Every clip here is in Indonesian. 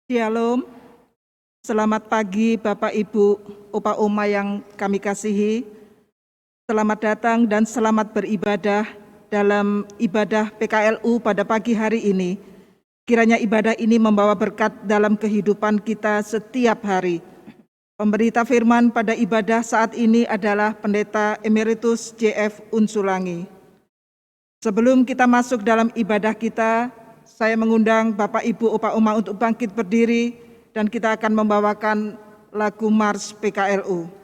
Shalom, selamat pagi Bapak Ibu, Opa Oma yang kami kasihi. Selamat datang dan selamat beribadah dalam ibadah PKLU pada pagi hari ini. Kiranya ibadah ini membawa berkat dalam kehidupan kita setiap hari. Pemberita firman pada ibadah saat ini adalah Pendeta Emeritus JF Unsulangi. Sebelum kita masuk dalam ibadah kita, saya mengundang Bapak Ibu Opa Oma untuk bangkit berdiri dan kita akan membawakan lagu Mars PKLU.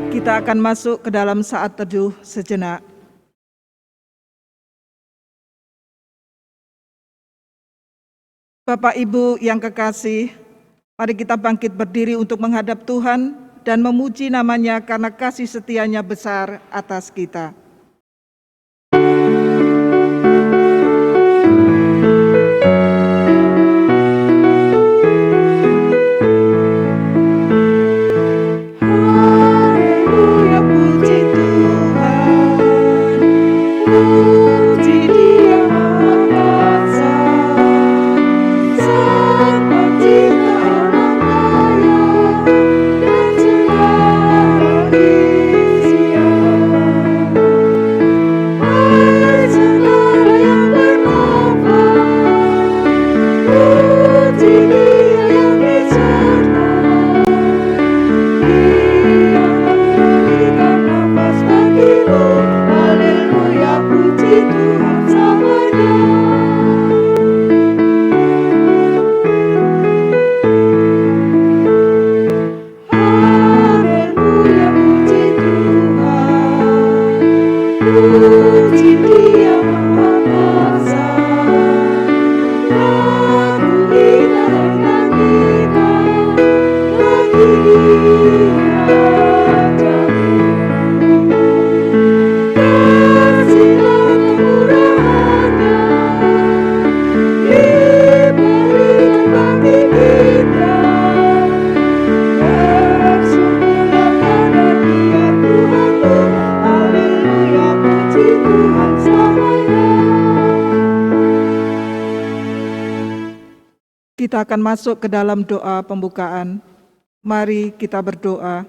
Kita akan masuk ke dalam saat teduh sejenak. Bapak Ibu yang kekasih, mari kita bangkit berdiri untuk menghadap Tuhan dan memuji namanya karena kasih setianya besar atas kita. Kita akan masuk ke dalam doa pembukaan. Mari kita berdoa.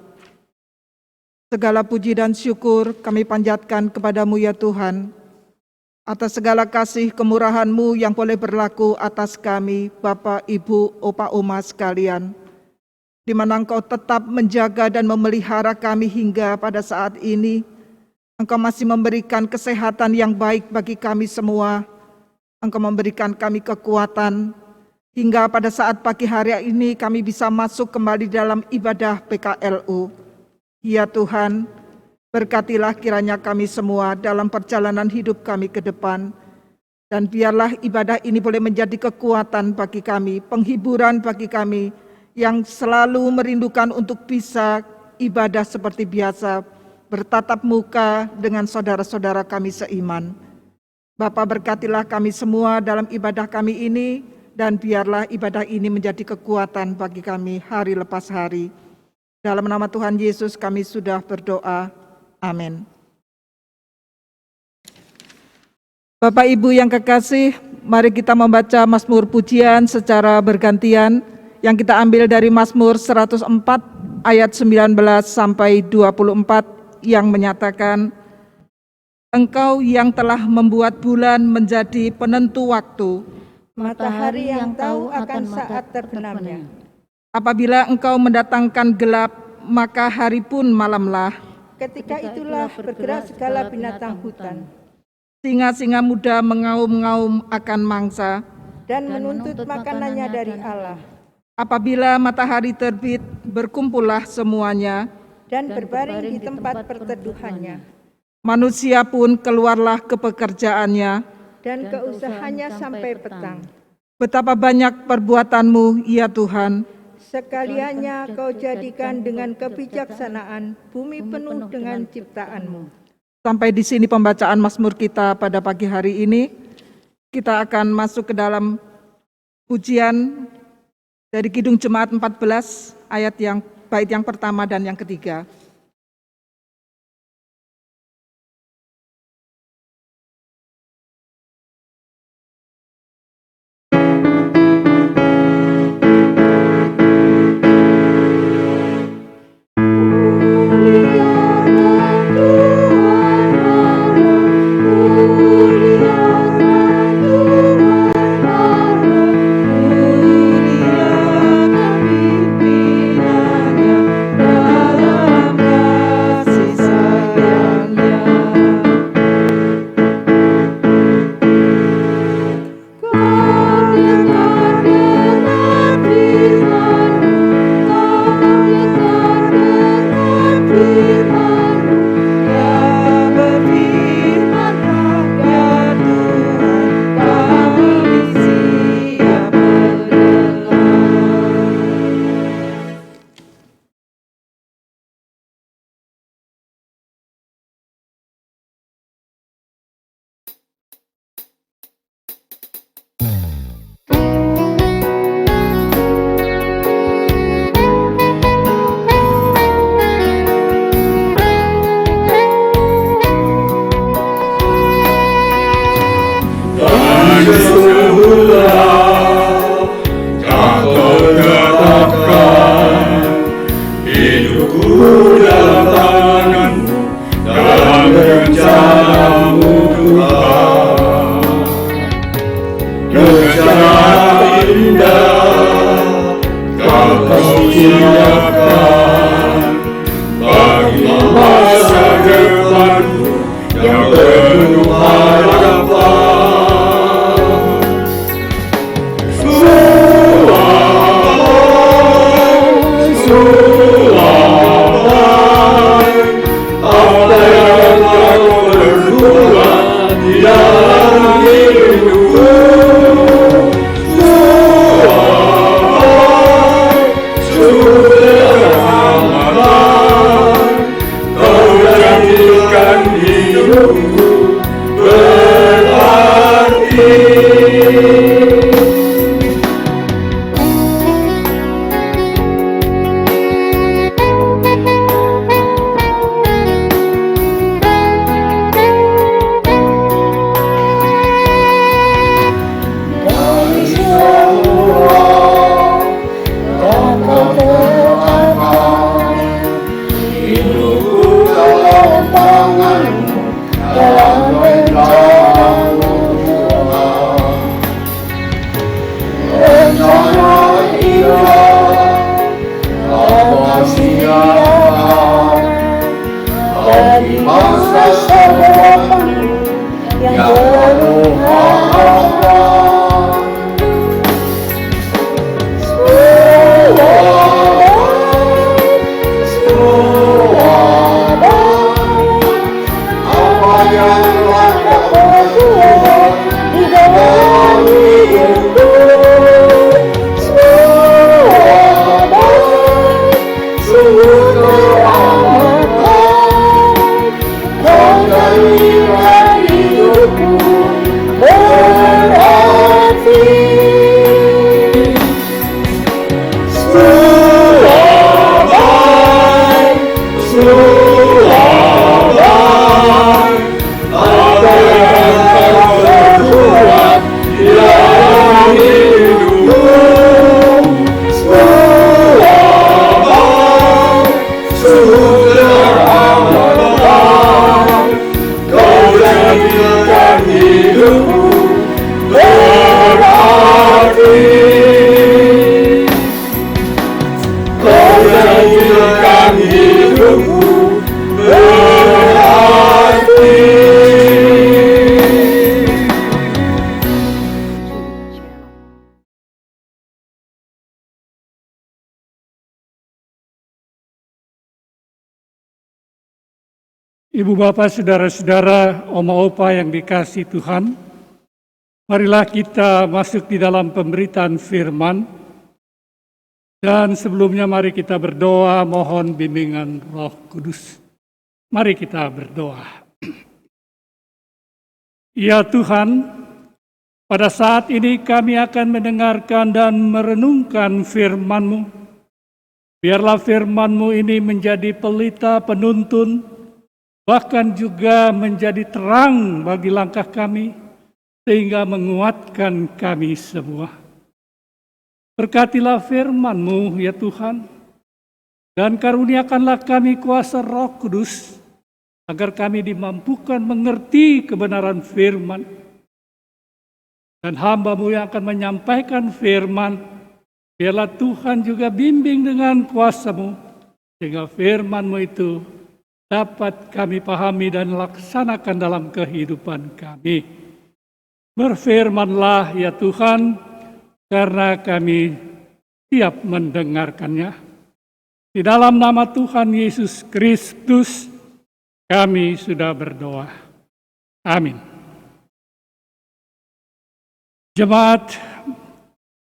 Segala puji dan syukur kami panjatkan kepadamu ya Tuhan, atas segala kasih kemurahan-Mu yang boleh berlaku atas kami, Bapak, Ibu, Opa, Oma sekalian, di mana Engkau tetap menjaga dan memelihara kami hingga pada saat ini. Engkau masih memberikan kesehatan yang baik bagi kami semua. Engkau memberikan kami kekuatan, hingga pada saat pagi hari ini kami bisa masuk kembali dalam ibadah PKLU. Ya Tuhan, berkatilah kiranya kami semua dalam perjalanan hidup kami ke depan, dan biarlah ibadah ini boleh menjadi kekuatan bagi kami, penghiburan bagi kami yang selalu merindukan untuk bisa ibadah seperti biasa, bertatap muka dengan saudara-saudara kami seiman. Bapa, berkatilah kami semua dalam ibadah kami ini, dan biarlah ibadah ini menjadi kekuatan bagi kami hari lepas hari. Dalam nama Tuhan Yesus kami sudah berdoa. Amin. Bapak Ibu yang kekasih, mari kita membaca Mazmur pujian secara bergantian yang kita ambil dari Mazmur 104 ayat 19 sampai 24 yang menyatakan, Engkau yang telah membuat bulan menjadi penentu waktu, matahari yang tahu akan saat terbenamnya. Apabila Engkau mendatangkan gelap, maka hari pun malamlah. Ketika itulah bergerak segala binatang hutan, Singa-singa muda mengaum-ngaum akan mangsa, dan menuntut makanannya dari Allah. Apabila matahari terbit, berkumpullah semuanya, Dan berbaring di tempat perteduhannya. Manusia pun keluarlah ke pekerjaannya. Dan keusahanya sampai petang. Betapa banyak perbuatanmu, ya Tuhan. Sekaliannya kau jadikan dengan kebijaksanaan bumi penuh dengan ciptaanmu. Sampai di sini pembacaan Mazmur kita pada pagi hari ini. Kita akan masuk ke dalam pujian dari Kidung Jemaat 14 bait yang pertama dan yang ketiga. Ibu bapak, saudara-saudara, oma opa yang dikasihi Tuhan, marilah kita masuk di dalam pemberitaan firman. Dan sebelumnya mari kita berdoa mohon bimbingan Roh Kudus. Mari kita berdoa. Ya Tuhan, pada saat ini kami akan mendengarkan dan merenungkan firman-Mu. Biarlah firman-Mu ini menjadi pelita penuntun, bahkan juga menjadi terang bagi langkah kami, sehingga menguatkan kami semua. Berkatilah firman-Mu ya Tuhan, dan karuniakanlah kami kuasa Roh Kudus, agar kami dimampukan mengerti kebenaran firman. Dan hamba-Mu yang akan menyampaikan firman, biarlah Tuhan juga bimbing dengan kuasa-Mu, sehingga firman-Mu itu dapat kami pahami dan laksanakan dalam kehidupan kami. Berfirmanlah ya Tuhan, karena kami siap mendengarkannya. Di dalam nama Tuhan Yesus Kristus, kami sudah berdoa. Amin. Jemaat,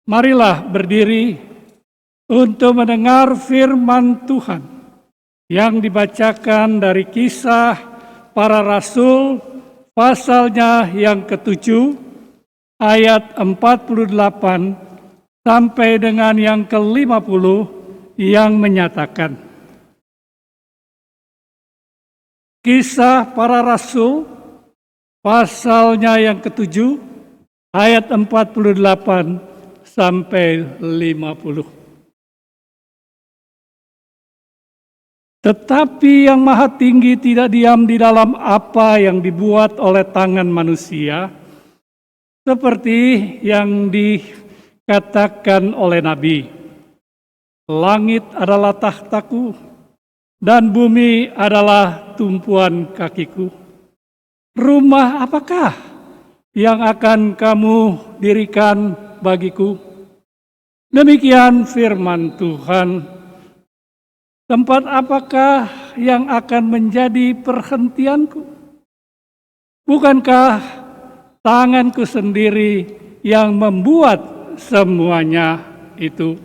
marilah berdiri untuk mendengar firman Tuhan yang dibacakan dari Kisah Para Rasul pasalnya yang ke-7 ayat 48 sampai dengan yang ke-50 yang menyatakan. Kisah Para Rasul pasalnya yang ke-7 ayat 48 sampai 50. Tetapi yang Maha Tinggi tidak diam di dalam apa yang dibuat oleh tangan manusia, seperti yang dikatakan oleh Nabi. Langit adalah tahtaku, dan bumi adalah tumpuan kakiku. Rumah apakah yang akan kamu dirikan bagiku? Demikian firman Tuhan. Tempat apakah yang akan menjadi perhentianku? Bukankah tanganku sendiri yang membuat semuanya itu?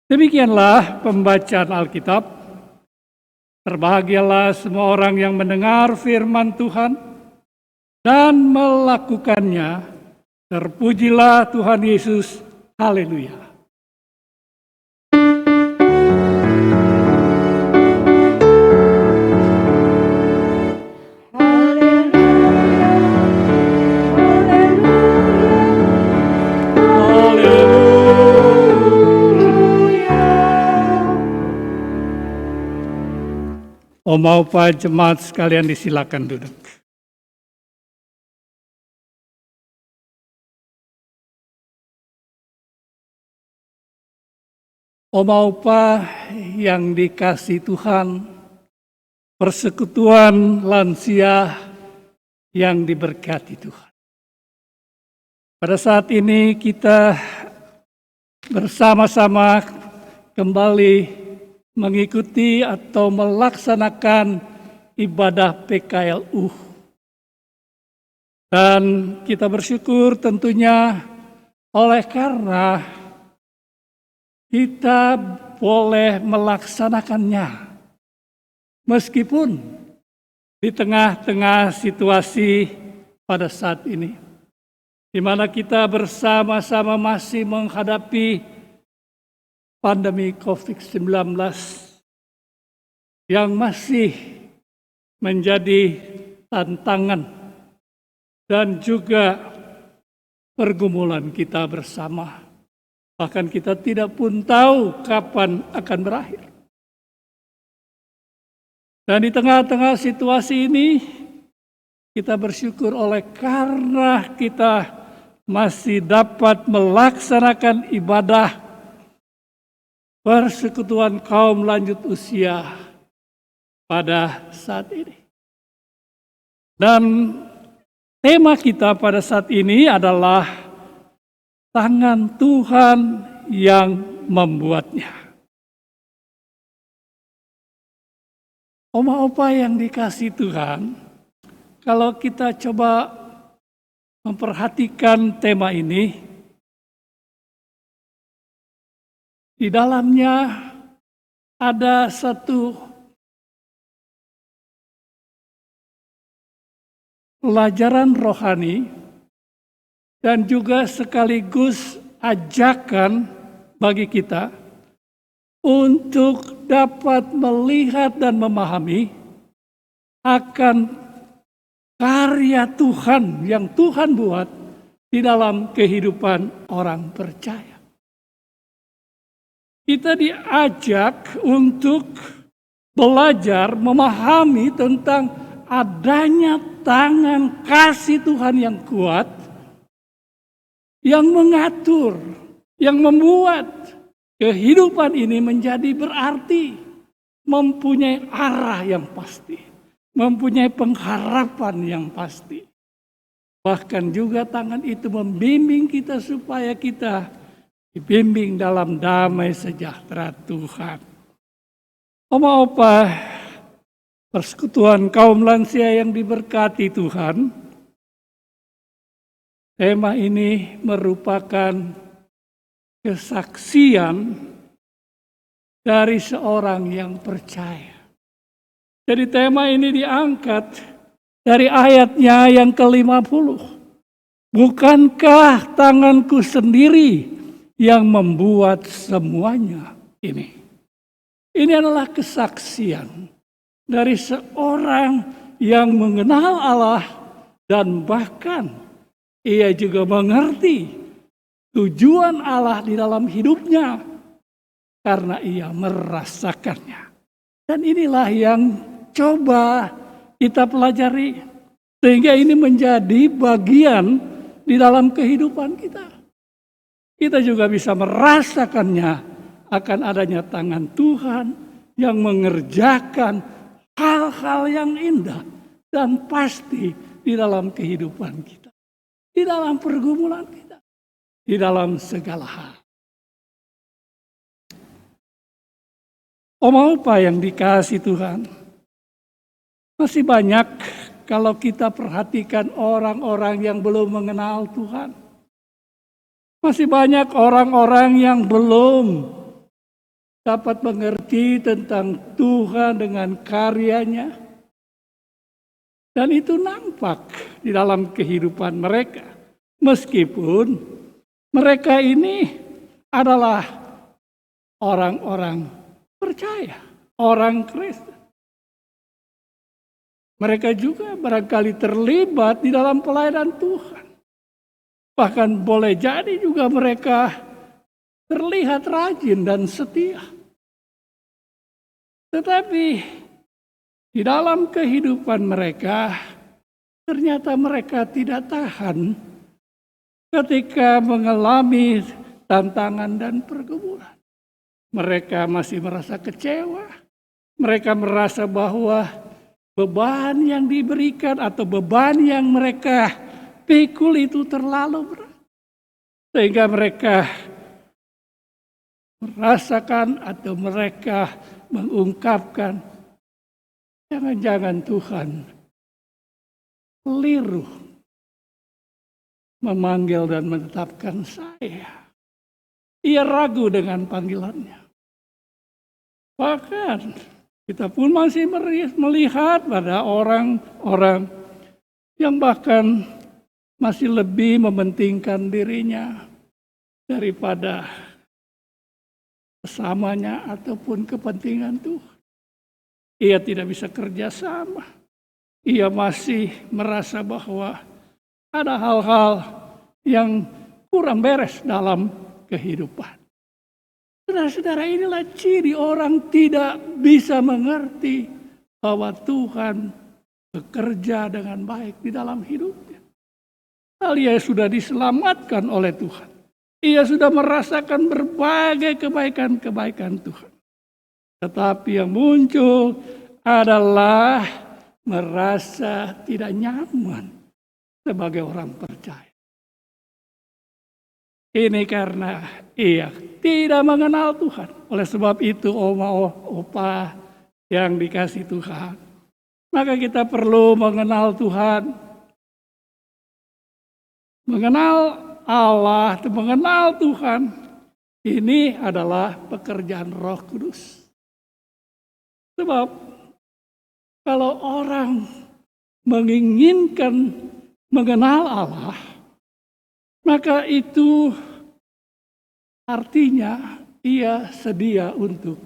Demikianlah pembacaan Alkitab. Berbahagialah semua orang yang mendengar firman Tuhan dan melakukannya. Terpujilah Tuhan Yesus. Haleluya. Oma opa jemaat sekalian disilakan duduk. Oma opa yang dikasihi Tuhan, persekutuan lansia yang diberkati Tuhan. Pada saat ini kita bersama-sama kembali mengikuti atau melaksanakan ibadah PKLU. Dan kita bersyukur tentunya oleh karena kita boleh melaksanakannya meskipun di tengah-tengah situasi pada saat ini, di mana kita bersama-sama masih menghadapi pandemi COVID-19 yang masih menjadi tantangan dan juga pergumulan kita bersama. Bahkan kita tidak pun tahu kapan akan berakhir. Dan di tengah-tengah situasi ini, kita bersyukur oleh karena kita masih dapat melaksanakan ibadah persekutuan kaum lanjut usia pada saat ini. Dan tema kita pada saat ini adalah tangan Tuhan yang membuatnya. Oma-opa yang dikasihi Tuhan, kalau kita coba memperhatikan tema ini, di dalamnya ada satu pelajaran rohani dan juga sekaligus ajakan bagi kita untuk dapat melihat dan memahami akan karya Tuhan yang Tuhan buat di dalam kehidupan orang percaya. Kita diajak untuk belajar memahami tentang adanya tangan kasih Tuhan yang kuat, yang mengatur, yang membuat kehidupan ini menjadi berarti, mempunyai arah yang pasti, mempunyai pengharapan yang pasti. Bahkan juga tangan itu membimbing kita supaya kita dibimbing dalam damai sejahtera Tuhan. Oma-opa, persekutuan kaum lansia yang diberkati Tuhan, tema ini merupakan kesaksian dari seorang yang percaya. Jadi tema ini diangkat dari ayatnya yang ke-50. Bukankah tanganku sendiri yang membuat semuanya ini? Ini adalah kesaksian dari seorang yang mengenal Allah dan bahkan ia juga mengerti tujuan Allah di dalam hidupnya karena ia merasakannya. Dan inilah yang coba kita pelajari sehingga ini menjadi bagian di dalam kehidupan kita. Kita juga bisa merasakannya akan adanya tangan Tuhan yang mengerjakan hal-hal yang indah dan pasti di dalam kehidupan kita, di dalam pergumulan kita, di dalam segala hal. Oma-opa yang dikasihi Tuhan, masih banyak kalau kita perhatikan orang-orang yang belum mengenal Tuhan. Masih banyak orang-orang yang belum dapat mengerti tentang Tuhan dengan karyanya. Dan itu nampak di dalam kehidupan mereka. Meskipun mereka ini adalah orang-orang percaya, orang Kristen. Mereka juga barangkali terlibat di dalam pelayanan Tuhan. Bahkan boleh jadi juga mereka terlihat rajin dan setia. Tetapi di dalam kehidupan mereka, ternyata mereka tidak tahan ketika mengalami tantangan dan pergumulan. Mereka masih merasa kecewa. Mereka merasa bahwa beban yang diberikan atau beban yang mereka pikul itu terlalu berat. Sehingga mereka merasakan atau mereka mengungkapkan, Jangan-jangan Tuhan keliru memanggil dan menetapkan saya. Ia ragu dengan panggilannya. Bahkan kita pun masih melihat pada orang-orang yang bahkan masih lebih mementingkan dirinya daripada kesamanya ataupun kepentingan Tuhan. Ia tidak bisa kerja sama. Ia masih merasa bahwa ada hal-hal yang kurang beres dalam kehidupan. Saudara-saudara, inilah ciri orang tidak bisa mengerti bahwa Tuhan bekerja dengan baik di dalam hidupnya. Dia sudah diselamatkan oleh Tuhan. Ia sudah merasakan berbagai kebaikan-kebaikan Tuhan. Tetapi yang muncul adalah merasa tidak nyaman sebagai orang percaya. Ini karena ia tidak mengenal Tuhan. Oleh sebab itu, opa yang dikasih Tuhan, maka kita perlu mengenal Tuhan. Mengenal Allah, mengenal Tuhan, ini adalah pekerjaan Roh Kudus. Sebab kalau orang menginginkan mengenal Allah, maka itu artinya ia sedia untuk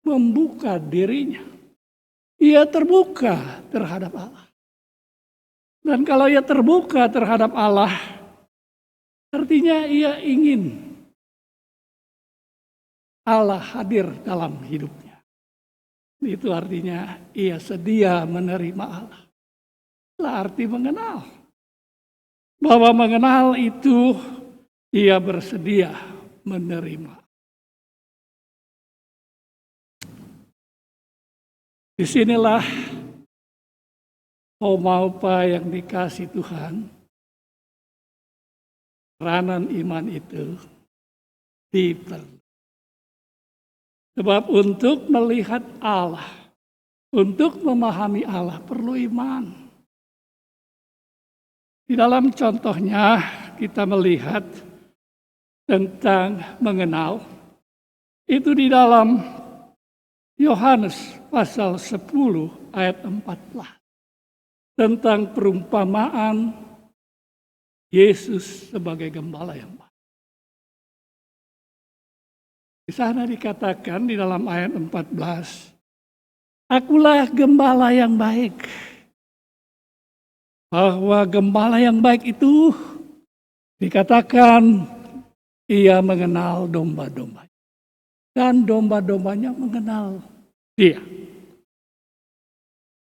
membuka dirinya. Ia terbuka terhadap Allah. Dan kalau ia terbuka terhadap Allah, artinya ia ingin Allah hadir dalam hidupnya. Itu artinya ia sedia menerima Allah. Itulah arti mengenal. Bahwa mengenal itu ia bersedia menerima. Disinilah opa yang dikasih Tuhan, peranan iman itu diperlukan. Sebab untuk melihat Allah, untuk memahami Allah perlu iman. Di dalam contohnya kita melihat tentang mengenal. Itu di dalam Yohanes pasal 10 ayat 14. Tentang perumpamaan Yesus sebagai gembala yang baik. Di sana dikatakan di dalam ayat 14, akulah gembala yang baik. Bahwa gembala yang baik itu dikatakan ia mengenal domba-dombanya. Dan domba-dombanya mengenal dia.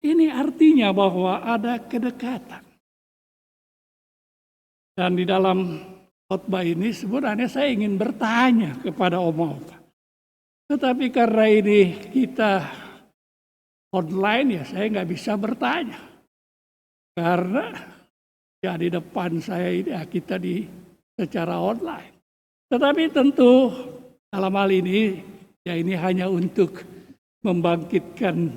Ini artinya bahwa ada kedekatan. Dan di dalam khotbah ini sebenarnya saya ingin bertanya kepada opa. Tetapi karena ini kita online ya saya nggak bisa bertanya. Karena ya di depan saya ini ya kita secara online. Tetapi tentu dalam hal ini ya ini hanya untuk membangkitkan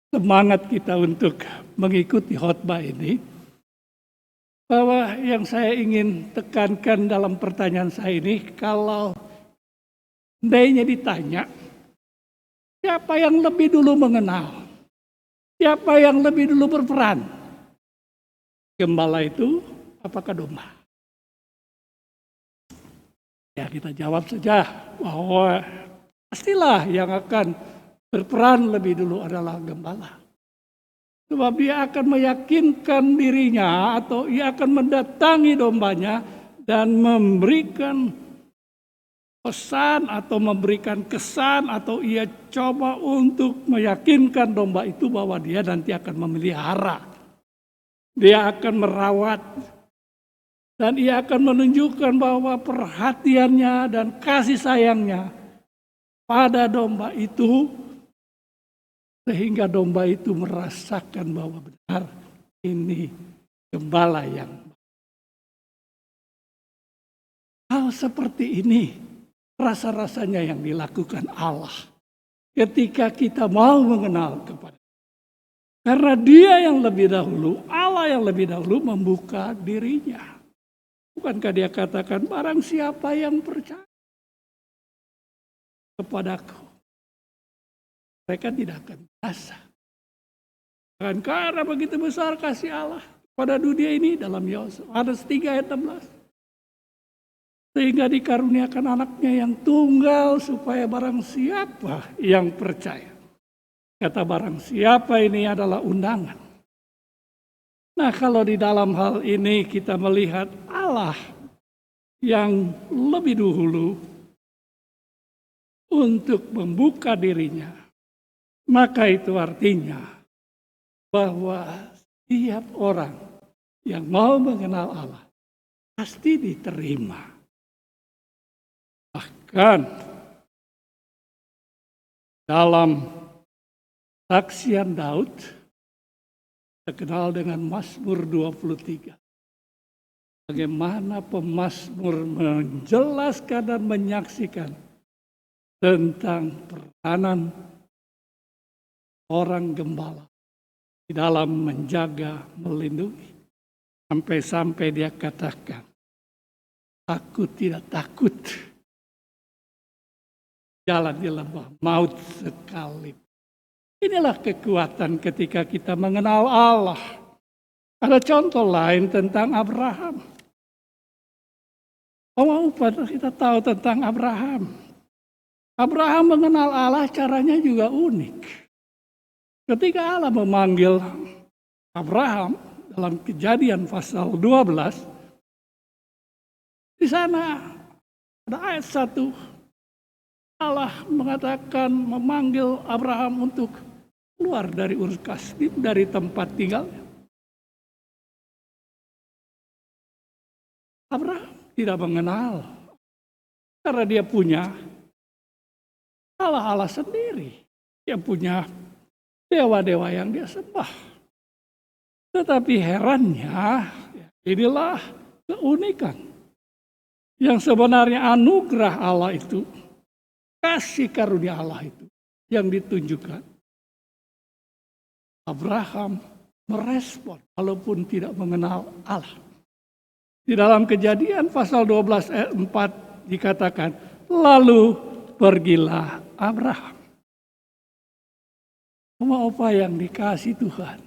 semangat kita untuk mengikuti khotbah ini. Bahwa yang saya ingin tekankan dalam pertanyaan saya ini, kalau seandainya ditanya, siapa yang lebih dulu mengenal? Siapa yang lebih dulu berperan? Gembala itu apakah domba? Ya kita jawab saja bahwa pastilah yang akan berperan lebih dulu adalah gembala. Sebab dia akan meyakinkan dirinya atau ia akan mendatangi dombanya dan memberikan pesan atau memberikan kesan atau ia coba untuk meyakinkan domba itu bahwa dia nanti akan memelihara. Dia akan merawat dan ia akan menunjukkan bahwa perhatiannya dan kasih sayangnya pada domba itu sehingga domba itu merasakan bahwa benar ini gembala yang hal seperti ini rasa-rasanya yang dilakukan Allah ketika kita mau mengenal kepada. Karena Dia yang lebih dahulu, Allah yang lebih dahulu membuka dirinya. Bukankah Dia katakan, barang siapa yang percaya kepadaku, mereka tidak akan binasa. Dan karena begitu besar kasih Allah pada dunia ini, dalam Yohanes 3 ayat 16. Sehingga dikaruniakan anaknya yang tunggal supaya barang siapa yang percaya. Kata barang siapa ini adalah undangan. Nah, kalau di dalam hal ini kita melihat Allah yang lebih dahulu untuk membuka dirinya, maka itu artinya bahwa setiap orang yang mau mengenal Allah pasti diterima. Bahkan dalam saksian Daud, terkenal dengan Mazmur 23. Bagaimana pemazmur menjelaskan dan menyaksikan tentang peranan orang gembala di dalam menjaga, melindungi. Sampai-sampai dia katakan, aku tidak takut jalan di lembah maut sekalipun. Inilah kekuatan ketika kita mengenal Allah. Ada contoh lain tentang Abraham. Kita tahu tentang Abraham. Abraham mengenal Allah caranya juga unik. Ketika Allah memanggil Abraham dalam Kejadian pasal 12, di sana ada ayat 1. Allah mengatakan memanggil Abraham untuk keluar dari Ur Kasdim, dari tempat tinggalnya. Abraham tidak mengenal karena dia punya Allah-Allah sendiri. Dia punya dewa-dewa yang dia sembah. Tetapi herannya, inilah keunikan yang sebenarnya anugerah Allah itu, kasih karunia Allah itu yang ditunjukkan. Abraham merespon walaupun tidak mengenal Allah. Di dalam Kejadian pasal 12 ayat 4 dikatakan, lalu pergilah Abraham. Apa yang dikasih Tuhan,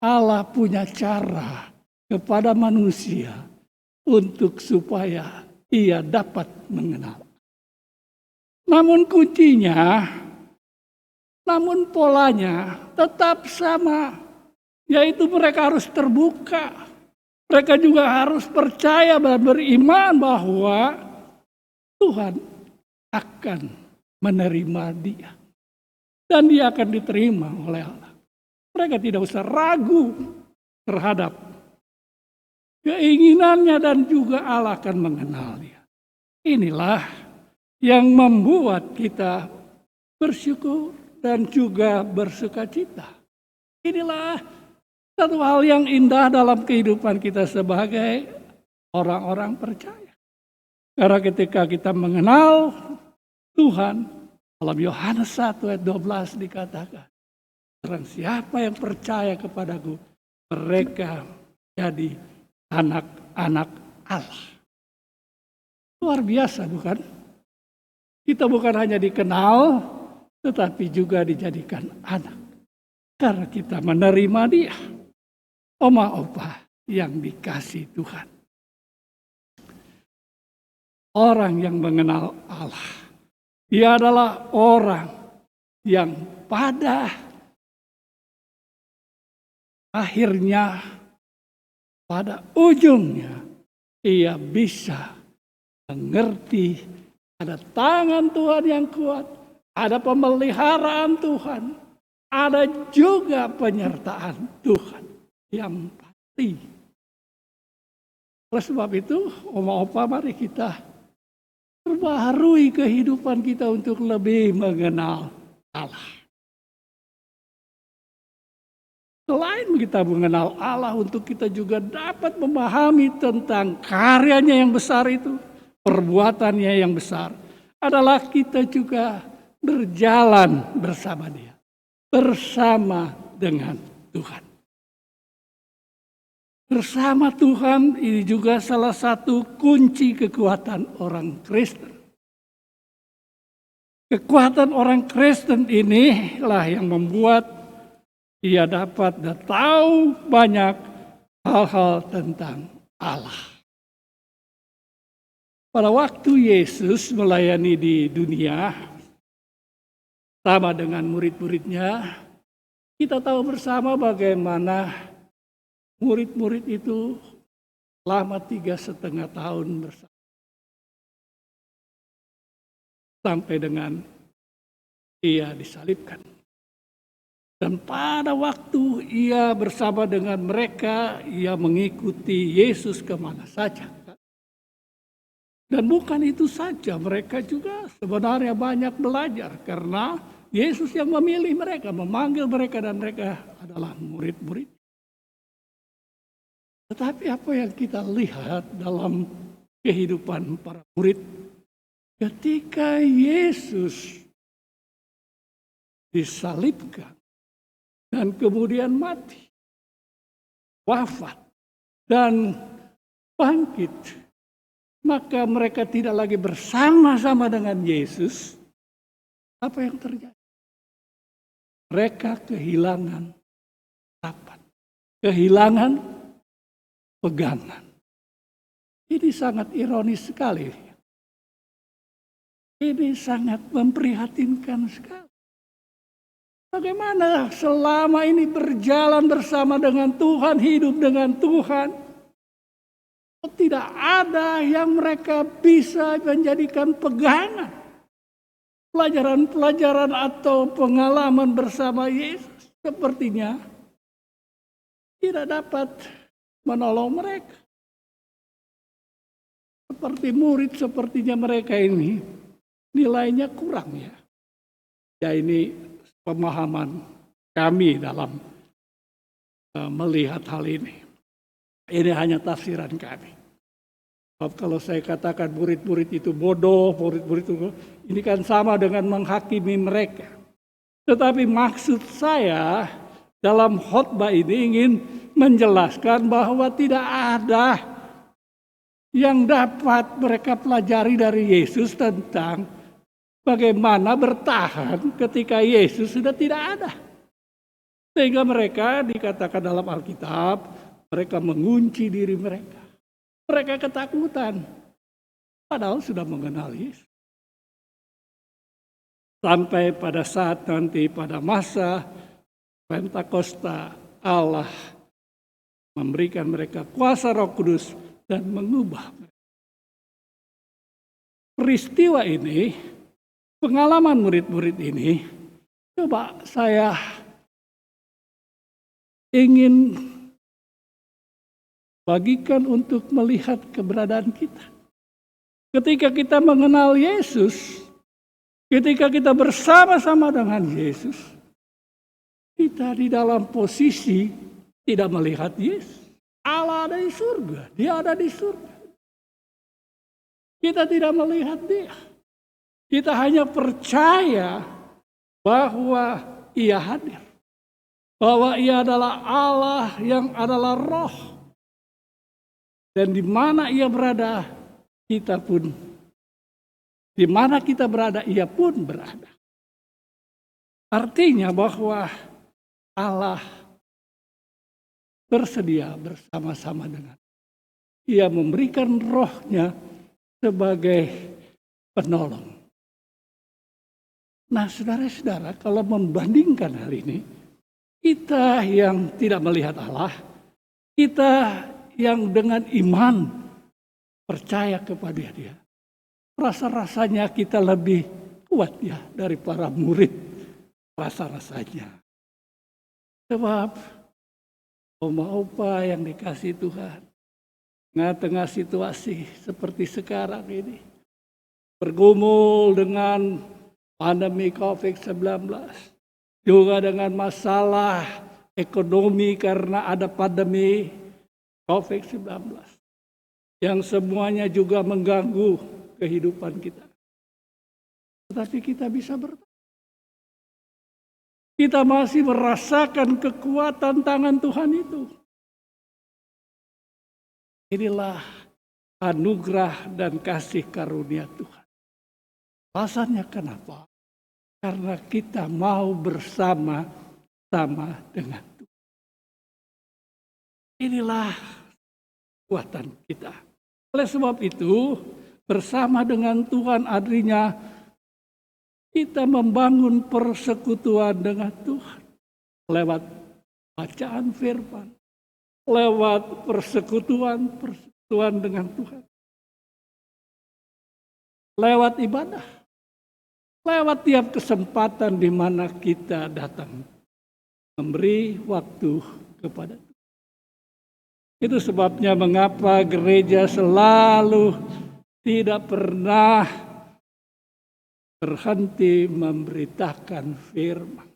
Allah punya cara kepada manusia untuk supaya ia dapat mengenal. Namun kuncinya, namun polanya tetap sama, yaitu mereka harus terbuka. Mereka juga harus percaya dan beriman bahwa Tuhan akan menerima dia. Dan dia akan diterima oleh Allah. Mereka tidak usah ragu terhadap keinginannya dan juga Allah akan mengenal dia. Inilah yang membuat kita bersyukur dan juga bersukacita. Inilah satu hal yang indah dalam kehidupan kita sebagai orang-orang percaya. Karena ketika kita mengenal Tuhan, dalam Yohanes 1 ayat 12 dikatakan, barang siapa yang percaya kepadaku, mereka jadi anak-anak Allah. Luar biasa bukan? Kita bukan hanya dikenal, tetapi juga dijadikan anak. Karena kita menerima dia. Oma-opa yang dikasih Tuhan. Orang yang mengenal Allah. Dia adalah orang yang pada akhirnya, pada ujungnya, ia bisa mengerti ada tangan Tuhan yang kuat, ada pemeliharaan Tuhan, ada juga penyertaan Tuhan yang pasti. Oleh sebab itu, oma-opa mari kita perbaharui kehidupan kita untuk lebih mengenal Allah. Selain kita mengenal Allah, untuk kita juga dapat memahami tentang karyanya yang besar itu, perbuatannya yang besar, adalah kita juga berjalan bersama Dia, bersama dengan Tuhan. Bersama Tuhan ini juga salah satu kunci kekuatan orang Kristen. Kekuatan orang Kristen inilah yang membuat ia dapat dan tahu banyak hal-hal tentang Allah. Pada waktu Yesus melayani di dunia, sama dengan murid-muridnya, kita tahu bersama bagaimana murid-murid itu selama 3,5 tahun bersama. Sampai dengan ia disalibkan. Dan pada waktu ia bersama dengan mereka, ia mengikuti Yesus kemana saja. Dan bukan itu saja, mereka juga sebenarnya banyak belajar. Karena Yesus yang memilih mereka, memanggil mereka, dan mereka adalah murid-murid. Tetapi apa yang kita lihat dalam kehidupan para murid, ketika Yesus disalibkan dan kemudian mati, wafat, dan bangkit, maka mereka tidak lagi bersama-sama dengan Yesus. Apa yang terjadi? Mereka kehilangan harapan, kehilangan pegangan. Ini sangat ironis sekali. Ini sangat memprihatinkan sekali. Bagaimana selama ini berjalan bersama dengan Tuhan, hidup dengan Tuhan, tidak ada yang mereka bisa menjadikan pegangan. Pelajaran-pelajaran atau pengalaman bersama Yesus sepertinya tidak dapat menolong mereka. Seperti murid sepertinya mereka ini nilainya kurang ya. Ya ini pemahaman kami dalam melihat hal ini. Ini hanya tafsiran kami. Sebab kalau saya katakan murid-murid itu bodoh, murid-murid itu, ini kan sama dengan menghakimi mereka. Tetapi maksud saya dalam khotbah ini ingin menjelaskan bahwa tidak ada yang dapat mereka pelajari dari Yesus tentang bagaimana bertahan ketika Yesus sudah tidak ada. Sehingga mereka dikatakan dalam Alkitab, mereka mengunci diri mereka. Mereka ketakutan, padahal sudah mengenal Yesus. Sampai pada saat nanti pada masa Pentakosta, Allah memberikan mereka kuasa Roh Kudus dan mengubah mereka. Peristiwa ini, pengalaman murid-murid ini, coba saya ingin bagikan untuk melihat keberadaan kita. Ketika kita mengenal Yesus, ketika kita bersama-sama dengan Yesus, kita di dalam posisi tidak melihat Yesus. Allah ada di surga, Dia ada di surga. Kita tidak melihat Dia. Kita hanya percaya bahwa Ia hadir. Bahwa Ia adalah Allah yang adalah Roh. Dan di mana Ia berada, kita pun, di mana kita berada, Ia pun berada. Artinya bahwa Allah bersedia bersama-sama dengan Ia memberikan Roh-Nya sebagai penolong. Nah, saudara-saudara, kalau membandingkan hal ini, kita yang tidak melihat Allah, kita yang dengan iman percaya kepada Dia, rasa-rasanya kita lebih kuat ya dari para murid, rasa-rasanya. Sebab oma-opa yang dikasih Tuhan, tengah-tengah situasi seperti sekarang ini, bergumul dengan pandemi COVID-19, juga dengan masalah ekonomi karena ada pandemi COVID-19, yang semuanya juga mengganggu kehidupan kita. Tetapi kita bisa bertahan. kita masih merasakan kekuatan tangan Tuhan itu. Inilah anugerah dan kasih karunia Tuhan. Alasannya kenapa? Karena kita mau bersama-sama dengan Tuhan. Inilah kekuatan kita. Oleh sebab itu, bersama dengan Tuhan artinya kita membangun persekutuan dengan Tuhan lewat bacaan firman, lewat persekutuan dengan Tuhan, lewat ibadah, lewat tiap kesempatan di mana kita datang memberi waktu kepada Tuhan. Itu sebabnya mengapa gereja selalu tidak pernah berhenti memberitakan firman.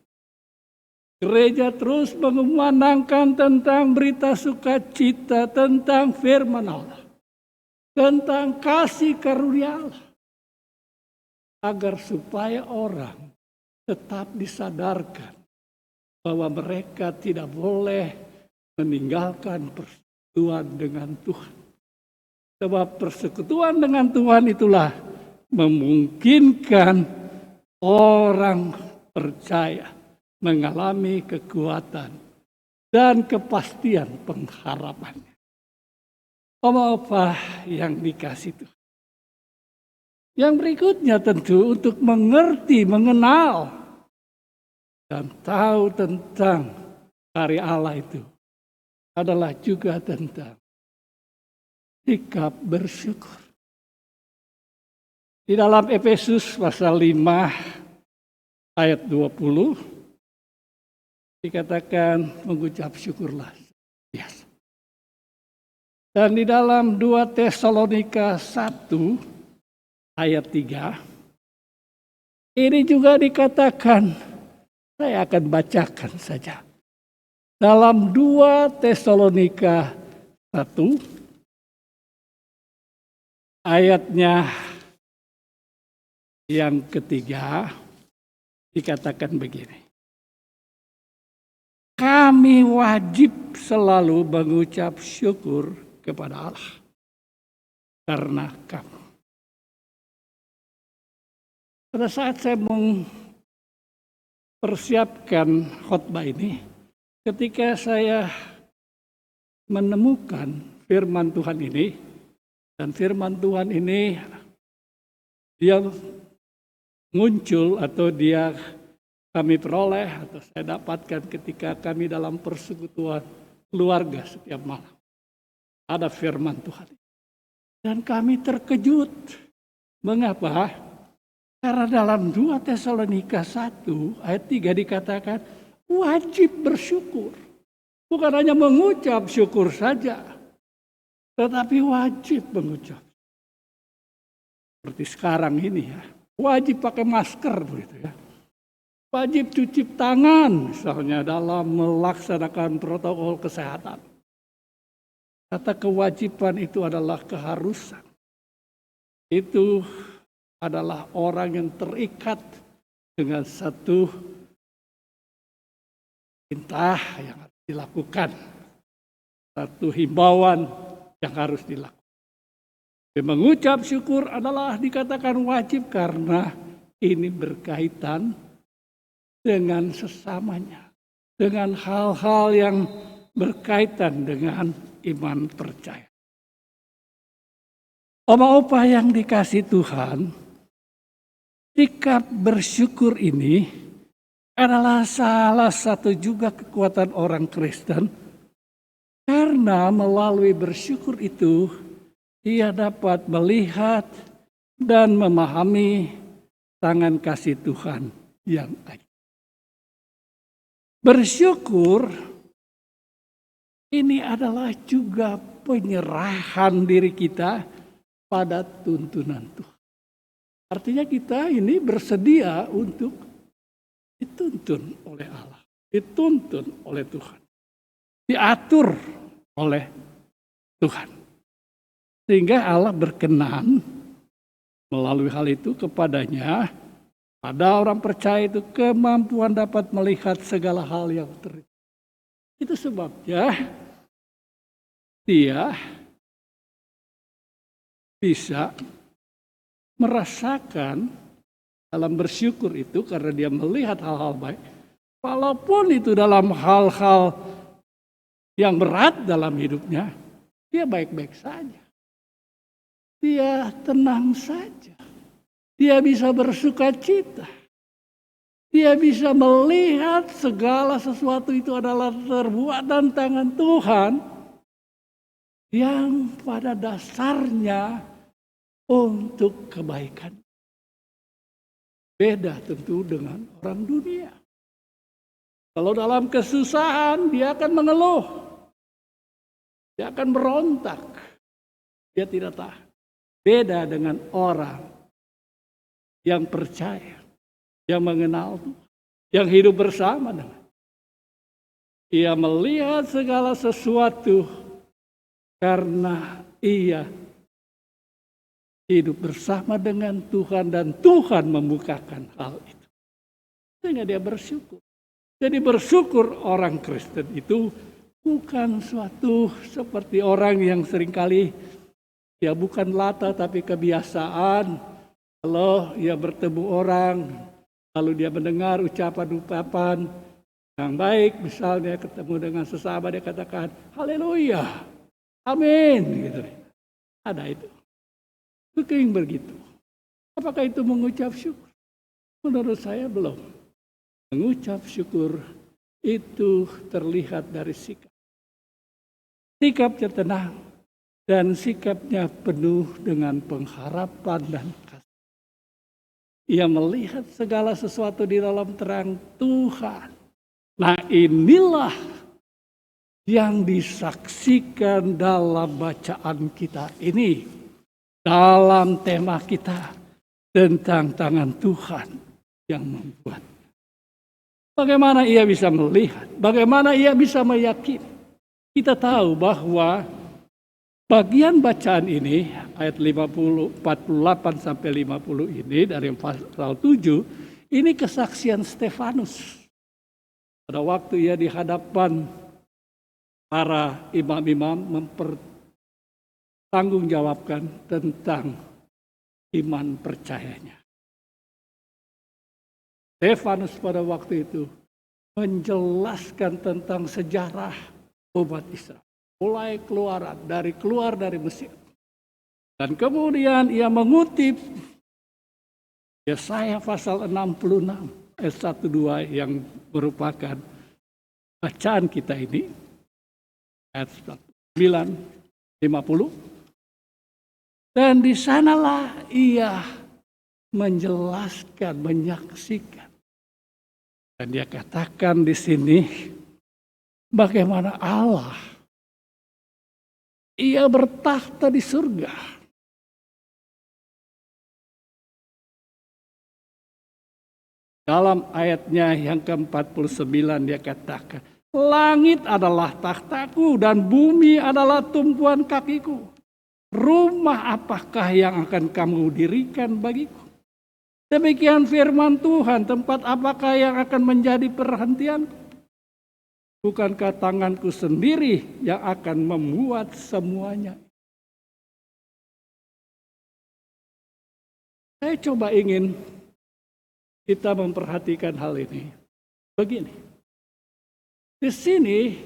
Gereja terus mengumandangkan tentang berita sukacita, tentang firman Allah, tentang kasih karunia Allah, agar supaya orang tetap disadarkan bahwa mereka tidak boleh meninggalkan persekutuan dengan Tuhan. Sebab persekutuan dengan Tuhan itulah memungkinkan orang percaya mengalami kekuatan dan kepastian pengharapannya. Apa yang dikasih Tuhan. Yang berikutnya tentu untuk mengerti, mengenal, dan tahu tentang karya Allah itu adalah juga tentang sikap bersyukur. Di dalam Efesus pasal 5 ayat 20 dikatakan mengucap syukurlah biasa. Dan di dalam 2 Tesalonika 1 ayat 3 ini juga dikatakan, saya akan bacakan saja. Dalam 2 Tesalonika 1 ayatnya yang ketiga dikatakan begini. Kami wajib selalu mengucap syukur kepada Allah karena kamu. Pada saat saya mempersiapkan khotbah ini, ketika saya menemukan firman Tuhan ini, dan firman Tuhan ini dia muncul atau kami peroleh atau saya dapatkan ketika kami dalam persekutuan keluarga setiap malam. Ada firman Tuhan. Dan kami terkejut. Mengapa? Karena dalam 2 Tesalonika 1 ayat 3 dikatakan wajib bersyukur. Bukan hanya mengucap syukur saja, tetapi wajib mengucap. Seperti sekarang ini ya, wajib pakai masker begitu ya. Wajib cuci tangan misalnya dalam melaksanakan protokol kesehatan. Kata kewajiban itu adalah keharusan. Itu adalah orang yang terikat dengan satu perintah yang harus dilakukan. Satu himbauan yang harus dilakukan. Mengucap syukur adalah dikatakan wajib karena ini berkaitan dengan sesamanya. Dengan hal-hal yang berkaitan dengan iman percaya. Opa-opa yang dikasih Tuhan, sikap bersyukur ini adalah salah satu juga kekuatan orang Kristen. Karena melalui bersyukur itu, ia dapat melihat dan memahami tangan kasih Tuhan yang ajaib. Bersyukur ini adalah juga penyerahan diri kita pada tuntunan Tuhan. Artinya kita ini bersedia untuk dituntun oleh Allah, dituntun oleh Tuhan, diatur oleh Tuhan. Sehingga Allah berkenan melalui hal itu kepadanya Pada orang percaya itu kemampuan dapat melihat segala hal yang terjadi. Itu sebabnya dia bisa merasakan dalam bersyukur itu karena dia melihat hal-hal baik. Walaupun itu dalam hal-hal yang berat dalam hidupnya, dia baik-baik saja. Dia tenang saja. Dia bisa bersuka cita. Dia bisa melihat segala sesuatu itu adalah perbuatan tangan Tuhan yang pada dasarnya untuk kebaikan. Beda tentu dengan orang dunia. Kalau dalam kesusahan dia akan mengeluh. Dia akan berontak. Dia tidak tahan. Beda dengan orang yang percaya, yang mengenal Tuhan, yang hidup bersama dengan. Ia melihat segala sesuatu karena ia hidup bersama dengan Tuhan dan Tuhan membukakan hal itu. Sehingga dia bersyukur. Jadi bersyukur orang Kristen itu bukan suatu seperti orang yang seringkali ya bukan lata tapi kebiasaan. Kalau dia bertemu orang, lalu dia mendengar ucapan-ucapan yang baik, misalnya ketemu dengan sesama dia katakan haleluya, amin, gitu. Ada itu. Mungkin begitu. Apakah itu mengucap syukur? Menurut saya belum. Mengucap syukur itu terlihat dari sikap. Sikapnya tenang dan sikapnya penuh dengan pengharapan dan kasih. Ia melihat segala sesuatu di dalam terang Tuhan. Nah, inilah yang disaksikan dalam bacaan kita ini. Dalam tema kita tentang tangan Tuhan yang membuat. Bagaimana ia bisa melihat? Bagaimana ia bisa meyakini? Kita tahu bahwa bagian bacaan ini ayat 48 sampai 50 ini dari pasal 7 ini kesaksian Stefanus. Pada waktu ia di hadapan para imam-imam mempertanggungjawabkan tentang iman percayanya. Stefanus pada waktu itu menjelaskan tentang sejarah umat Israel. Mulai keluar dari Mesir. Dan kemudian ia mengutip Yesaya pasal 66 ayat 1-2 yang merupakan bacaan kita ini. Ayat 9-50. Dan di sanalah ia menjelaskan, menyaksikan. Dan dia katakan di sini bagaimana Allah ia bertakhta di surga. Dalam ayatnya yang ke-49 dia katakan, langit adalah takhtaku dan bumi adalah tumpuan kakiku. Rumah apakah yang akan kamu dirikan bagiku? Demikian firman Tuhan, tempat apakah yang akan menjadi perhentianku? Bukankah tanganku sendiri yang akan membuat semuanya? Saya coba ingin kita memperhatikan hal ini. Begini, di sini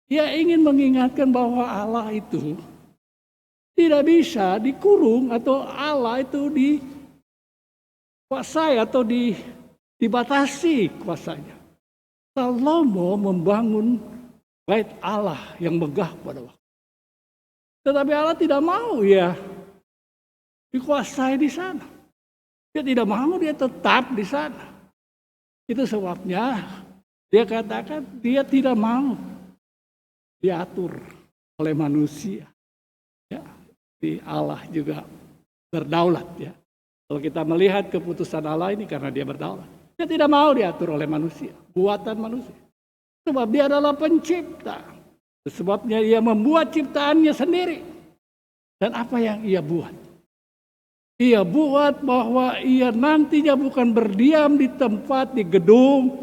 dia ingin mengingatkan bahwa Allah itu tidak bisa dikurung atau Allah itu dikuasai atau dibatasi kuasanya. Salomo membangun bait Allah yang megah pada waktu. Tetapi Allah tidak mau ya dikuasai di sana. Dia tidak mau, dia tetap di sana. Itu sebabnya dia katakan dia tidak mau diatur oleh manusia. Ya, di Allah juga berdaulat ya. Kalau kita melihat keputusan Allah ini karena dia berdaulat. Dia tidak mau diatur oleh manusia, buatan manusia. Sebab dia adalah pencipta. Sebabnya ia membuat ciptaannya sendiri. Dan apa yang ia buat? Ia buat bahwa ia nantinya bukan berdiam di tempat, di gedung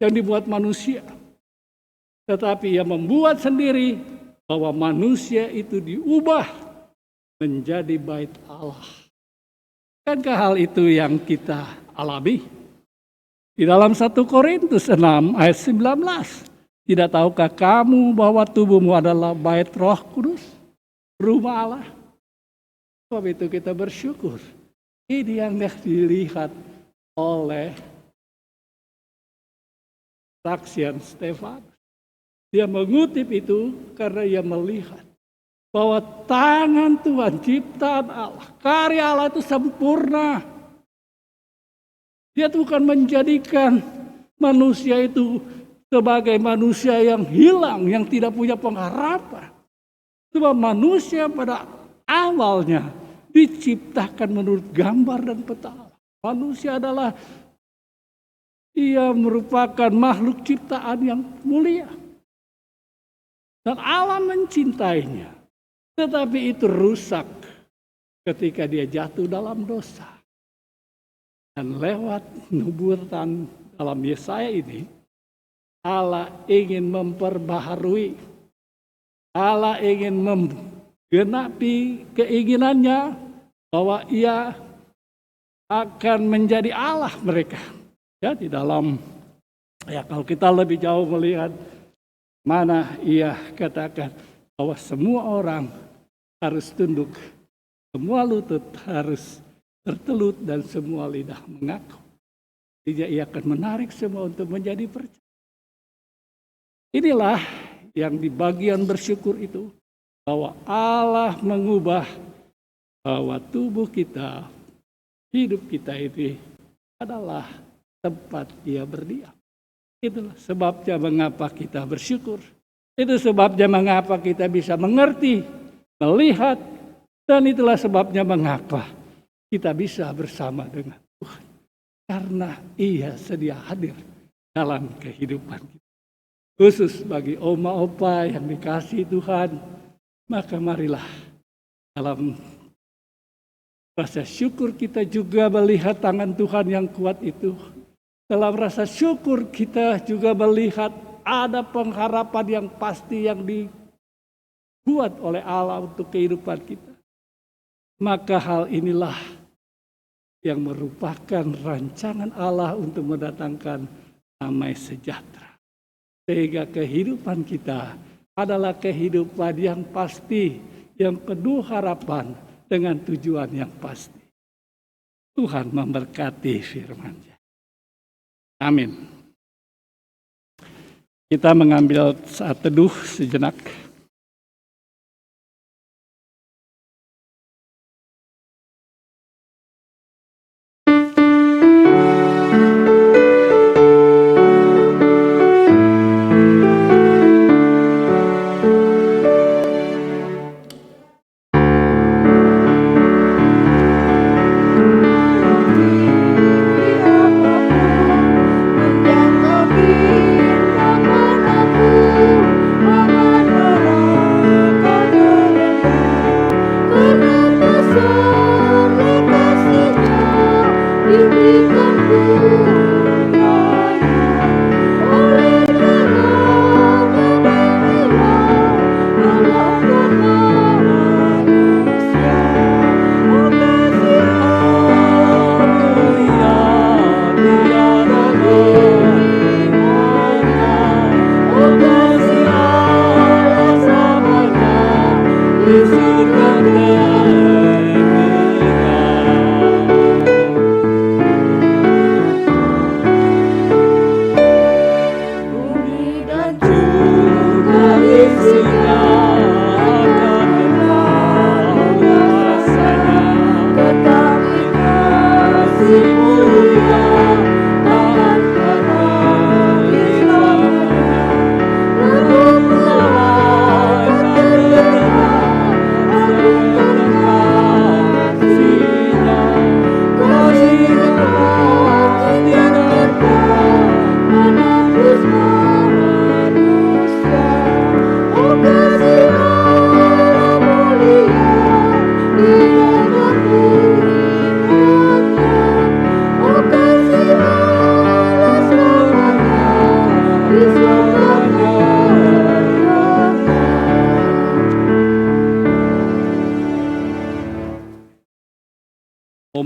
yang dibuat manusia. Tetapi ia membuat sendiri bahwa manusia itu diubah menjadi bait Allah. Bukankah hal itu yang kita alami? Di dalam 1 Korintus 6 ayat 19. Tidak tahukah kamu bahwa tubuhmu adalah bait Roh Kudus, rumah Allah? Sebab itu kita bersyukur. Ini yang dilihat oleh saksian Stefanus. Dia mengutip itu karena ia melihat bahwa tangan Tuhan, ciptaan Allah, karya Allah itu sempurna. Dia bukan menjadikan manusia itu sebagai manusia yang hilang, yang tidak punya pengharapan. Sebab manusia pada awalnya diciptakan menurut gambar dan peta Allah. Manusia adalah ia merupakan makhluk ciptaan yang mulia. Dan Allah mencintainya. Tetapi itu rusak ketika dia jatuh dalam dosa. Dan lewat nubuatan dalam Yesaya ini, Allah ingin memperbaharui. Allah ingin menggenapi keinginannya bahwa ia akan menjadi Allah mereka. Ya, di dalam, ya kalau kita lebih jauh melihat mana ia katakan bahwa semua orang harus tunduk, semua lutut harus bertelut dan semua lidah mengaku. Jadi ia akan menarik semua untuk menjadi percaya. Inilah yang di bagian bersyukur itu, bahwa Allah mengubah bahwa tubuh kita, hidup kita ini adalah tempat dia berdiam. Itulah sebabnya mengapa kita bersyukur. Itu sebabnya mengapa kita bisa mengerti, melihat, dan itulah sebabnya mengapa kita bisa bersama dengan Tuhan. Karena ia sedia hadir dalam kehidupan kita. Khusus bagi oma opa yang dikasihi Tuhan, maka marilah dalam rasa syukur kita juga melihat tangan Tuhan yang kuat itu. Dalam rasa syukur kita juga melihat ada pengharapan yang pasti yang dibuat oleh Allah untuk kehidupan kita. Maka hal inilah yang merupakan rancangan Allah untuk mendatangkan damai sejahtera. Sehingga kehidupan kita adalah kehidupan yang pasti, yang penuh harapan dengan tujuan yang pasti. Tuhan memberkati firman-Nya. Amin. Kita mengambil saat teduh sejenak. Menjaga bintang manapun,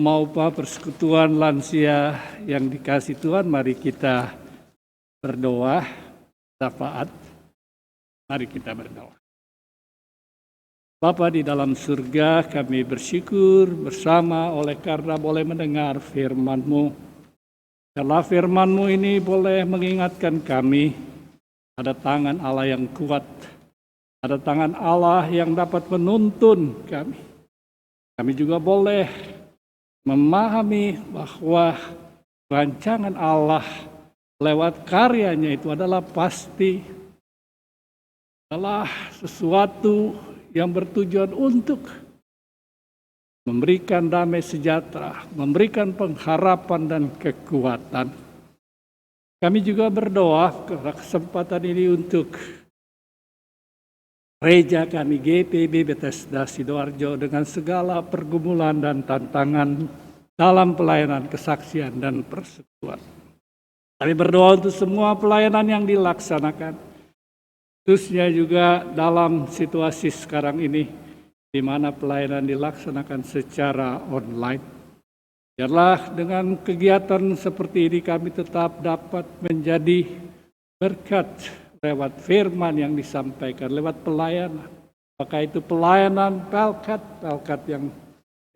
Maupa persekutuan lansia yang dikasih Tuhan, mari kita berdoa syafaat. Mari kita berdoa. Bapa di dalam surga, kami bersyukur bersama oleh karena boleh mendengar firman-Mu. Karena firman-Mu ini boleh mengingatkan kami, ada tangan Allah yang kuat, ada tangan Allah yang dapat menuntun kami. Kami juga boleh memahami bahwa rancangan Allah lewat karyanya itu adalah pasti adalah sesuatu yang bertujuan untuk memberikan damai sejahtera, memberikan pengharapan dan kekuatan. Kami juga berdoa pada kesempatan ini untuk gereja kami GPB Bethesda Sidoarjo dengan segala pergumulan dan tantangan dalam pelayanan kesaksian dan persekutuan. Kami berdoa untuk semua pelayanan yang dilaksanakan, khususnya juga dalam situasi sekarang ini, di mana pelayanan dilaksanakan secara online. Biarlah dengan kegiatan seperti ini kami tetap dapat menjadi berkat lewat firman yang disampaikan, lewat pelayanan. Apakah itu pelayanan pelkat yang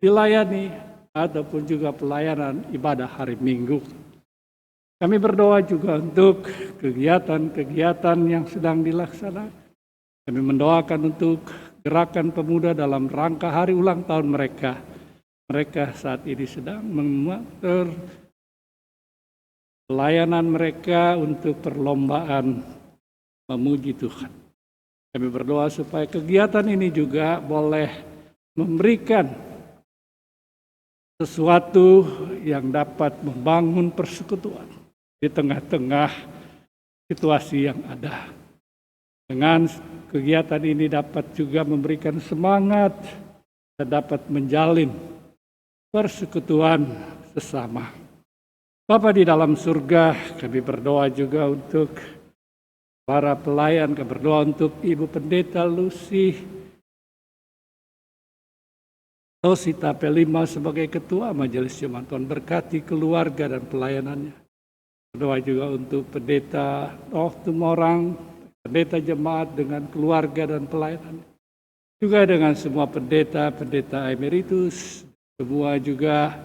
dilayani, ataupun juga pelayanan ibadah hari Minggu. Kami berdoa juga untuk kegiatan-kegiatan yang sedang dilaksanakan. Kami mendoakan untuk gerakan pemuda dalam rangka hari ulang tahun mereka. Mereka saat ini sedang mengatur pelayanan mereka untuk perlombaan memuji Tuhan. Kami berdoa supaya kegiatan ini juga boleh memberikan sesuatu yang dapat membangun persekutuan di tengah-tengah situasi yang ada. Dengan kegiatan ini dapat juga memberikan semangat dan dapat menjalin persekutuan sesama. Bapa di dalam surga, kami berdoa juga untuk para pelayan, kami berdoa untuk Ibu Pendeta Lucy Rosita P5 sebagai Ketua Majelis Jemaat Tuhan, berkati keluarga dan pelayanannya. Berdoa juga untuk Pendeta Tumorang, Pendeta Jemaat dengan keluarga dan pelayanannya. Juga dengan semua pendeta emeritus, semua juga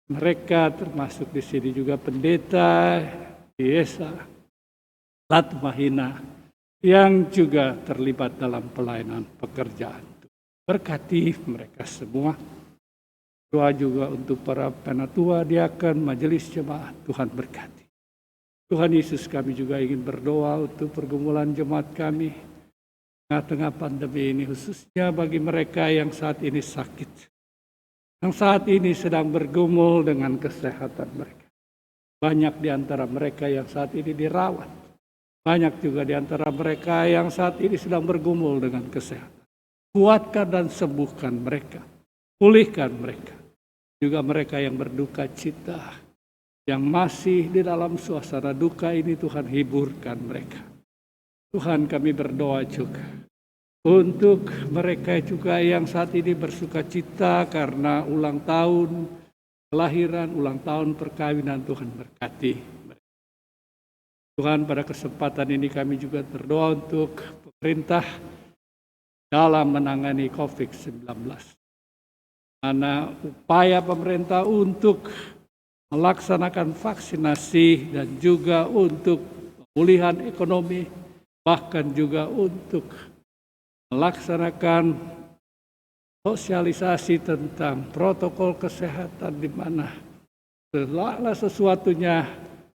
mereka termasuk di sini juga pendeta Yesa Latmahina yang juga terlibat dalam pelayanan pekerjaan. Berkati mereka semua. Doa juga untuk para penatua, diaken, majelis jemaat. Tuhan berkati. Tuhan Yesus, kami juga ingin berdoa untuk pergumulan jemaat kami tengah-tengah pandemi ini, khususnya bagi mereka yang saat ini sakit, yang saat ini sedang bergumul dengan kesehatan mereka. Banyak di antara mereka yang saat ini dirawat. Banyak juga di antara mereka yang saat ini sedang bergumul dengan kesehatan. Kuatkan dan sembuhkan mereka. Pulihkan mereka. Juga mereka yang berduka cita, yang masih di dalam suasana duka ini, Tuhan hiburkan mereka. Tuhan, kami berdoa juga untuk mereka juga yang saat ini bersuka cita karena ulang tahun kelahiran, ulang tahun perkawinan. Tuhan berkati mereka. Tuhan, pada kesempatan ini kami juga berdoa untuk pemerintah dalam menangani COVID-19. Karena upaya pemerintah untuk melaksanakan vaksinasi dan juga untuk pemulihan ekonomi, bahkan juga untuk melaksanakan sosialisasi tentang protokol kesehatan, di mana segala sesuatunya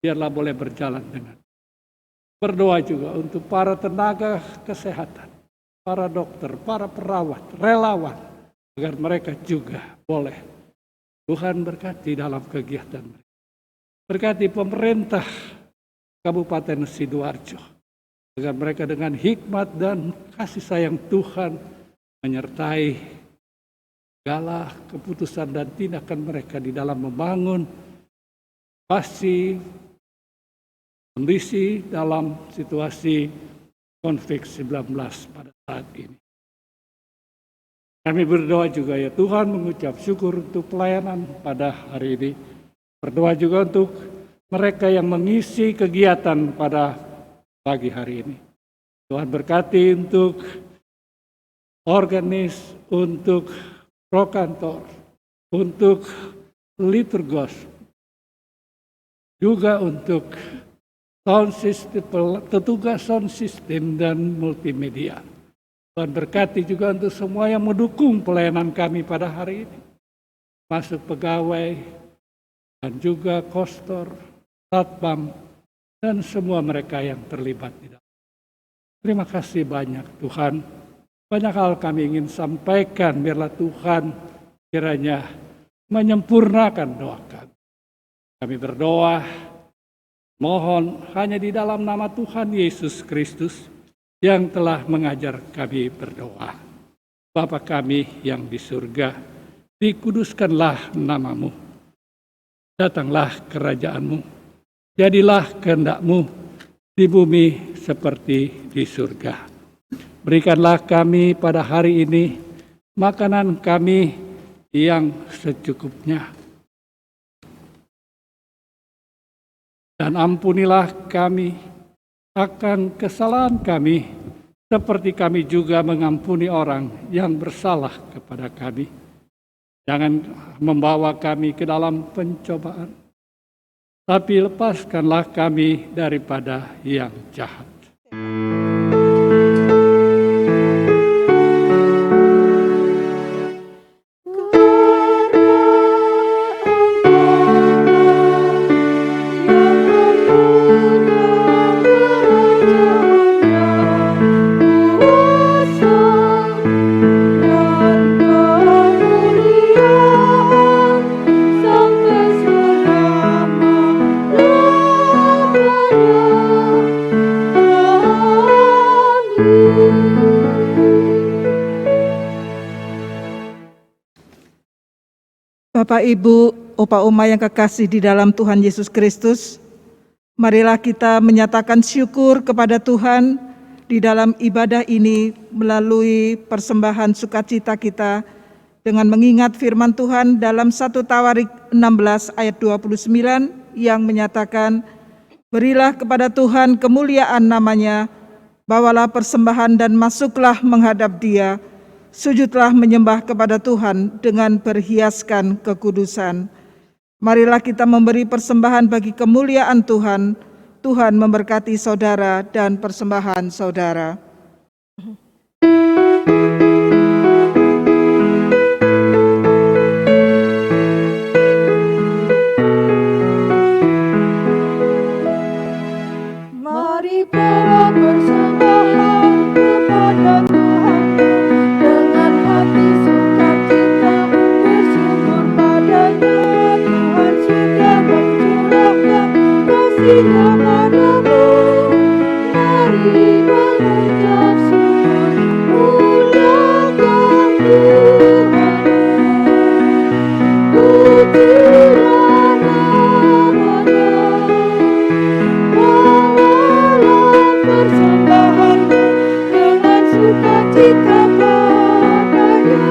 biarlah boleh berjalan dengan. Berdoa juga untuk para tenaga kesehatan, para dokter, para perawat, relawan, agar mereka juga boleh Tuhan berkati dalam kegiatan mereka. Berkati pemerintah Kabupaten Sidoarjo, agar mereka dengan hikmat dan kasih sayang Tuhan menyertai segala keputusan dan tindakan mereka di dalam membangun pasti kondisi dalam situasi COVID-19 pada saat ini. Kami berdoa juga ya Tuhan, mengucap syukur untuk pelayanan pada hari ini. Berdoa juga untuk mereka yang mengisi kegiatan pada pagi hari ini. Tuhan berkati untuk organis, untuk prokantor, untuk liturgos, juga untuk sound system, petugas sound system dan multimedia. Tuhan berkati juga untuk semua yang mendukung pelayanan kami pada hari ini. Masuk pegawai dan juga kostor, satpam, dan semua mereka yang terlibat di dalam. Terima kasih banyak Tuhan. Banyak hal kami ingin sampaikan, biarlah Tuhan kiranya menyempurnakan doa kami. Kami berdoa, mohon hanya di dalam nama Tuhan Yesus Kristus yang telah mengajar kami berdoa. Bapa kami yang di surga, dikuduskanlah namamu. Datanglah kerajaanmu, jadilah kehendak-mu di bumi seperti di surga. Berikanlah kami pada hari ini makanan kami yang secukupnya. Dan ampunilah kami akan kesalahan kami, seperti kami juga mengampuni orang yang bersalah kepada kami. Jangan membawa kami ke dalam pencobaan, tapi lepaskanlah kami daripada yang jahat. Bapak, Ibu, Opa Oma yang kekasih di dalam Tuhan Yesus Kristus, marilah kita menyatakan syukur kepada Tuhan di dalam ibadah ini melalui persembahan sukacita kita dengan mengingat firman Tuhan dalam 1 Tawarik 16 ayat 29 yang menyatakan, berilah kepada Tuhan kemuliaan namanya, bawalah persembahan dan masuklah menghadap Dia, sujudlah menyembah kepada Tuhan dengan berhiaskan kekudusan. Marilah kita memberi persembahan bagi kemuliaan Tuhan. Tuhan memberkati saudara dan persembahan saudara. Mari bawa persembahan kepada Tuhan dengan hati sukacita, bersyukur padanya. Tuhan sudah mencurahkan kasih-Nya padamu. Mari mengucap syukur, muliakan Tuhan. Pujilah namanya. Bawalah persembahanmu dengan sukacita padanya.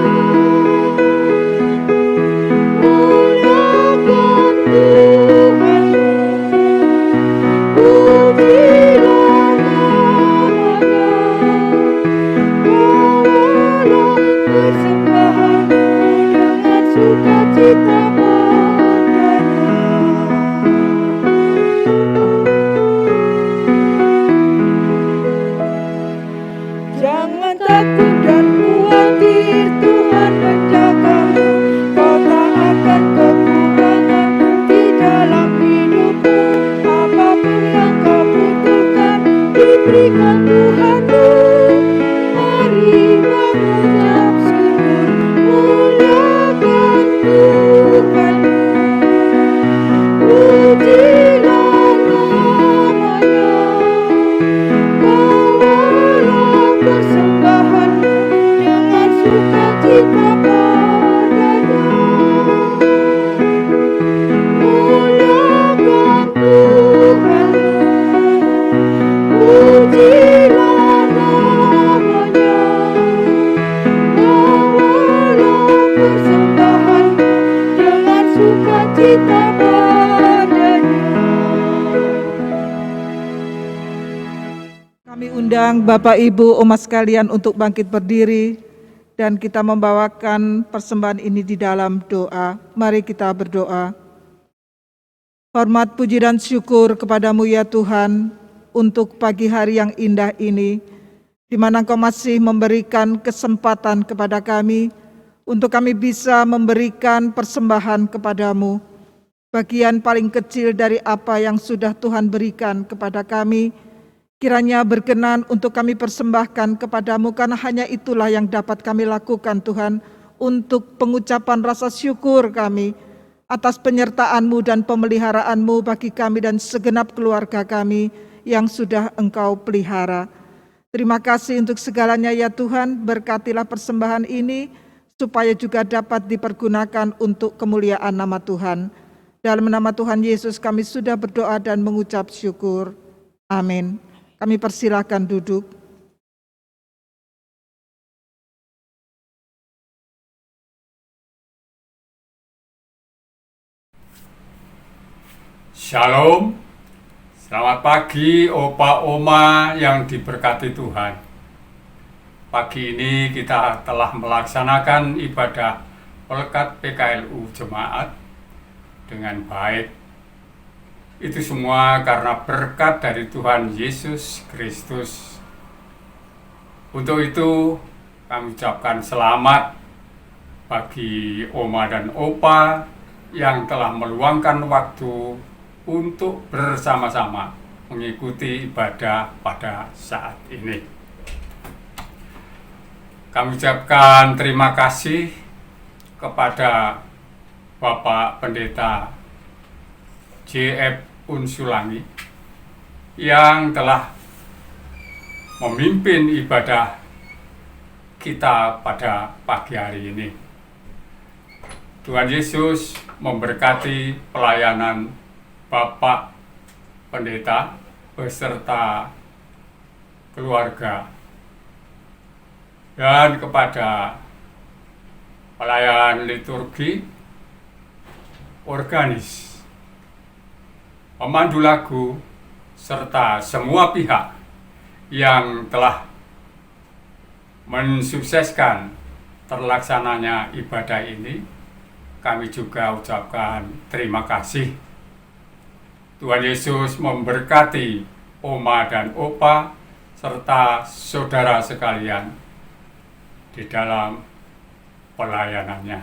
Muliakan Tuhan, pujilah namanya. Bawalah persembahanmu dengan sukacita padanya. Jangan takut dan khawatir, Tuhan menjagamu. Kau tak akan kekurangan di dalam hidupmu. Apapun yang kau butuhkan, diberikan Tuhanmu. Mari mengucap syukur, muliakan Tuhan. Pujilah namanya. Bawalah persembahanmu dengan sukacita padanya. Muliakan Tuhan, pujilah namanya. Bapak Ibu umat sekalian untuk bangkit berdiri dan kita membawakan persembahan ini di dalam doa. Mari kita berdoa. Hormat, puji, dan syukur kepadamu ya Tuhan, untuk pagi hari yang indah ini, di mana Engkau masih memberikan kesempatan kepada kami, untuk kami bisa memberikan persembahan kepadamu. Bagian paling kecil dari apa yang sudah Tuhan berikan kepada kami, kiranya berkenan untuk kami persembahkan kepadamu, karena hanya itulah yang dapat kami lakukan Tuhan, untuk pengucapan rasa syukur kami atas penyertaan-Mu dan pemeliharaan-Mu bagi kami dan segenap keluarga kami yang sudah Engkau pelihara. Terima kasih untuk segalanya ya Tuhan, berkatilah persembahan ini supaya juga dapat dipergunakan untuk kemuliaan nama Tuhan. Dalam nama Tuhan Yesus kami sudah berdoa dan mengucap syukur. Amin. Kami persilahkan duduk. Shalom, selamat pagi Opa Oma yang diberkati Tuhan. Pagi ini kita telah melaksanakan ibadah pelekat PKLU Jemaat dengan baik. Itu semua karena berkat dari Tuhan Yesus Kristus. Untuk itu kami ucapkan selamat bagi Oma dan Opa yang telah meluangkan waktu untuk bersama-sama mengikuti ibadah pada saat ini. Kami ucapkan terima kasih kepada Bapak Pendeta J.F. Unsulangi yang telah memimpin ibadah kita pada pagi hari ini. Tuhan Yesus memberkati pelayanan Bapak Pendeta beserta keluarga, dan kepada pelayan liturgi, organis, pemandu lagu, serta semua pihak yang telah mensukseskan terlaksananya ibadah ini. Kami juga ucapkan terima kasih. Tuhan Yesus memberkati Oma dan Opa serta saudara sekalian di dalam pelayanannya.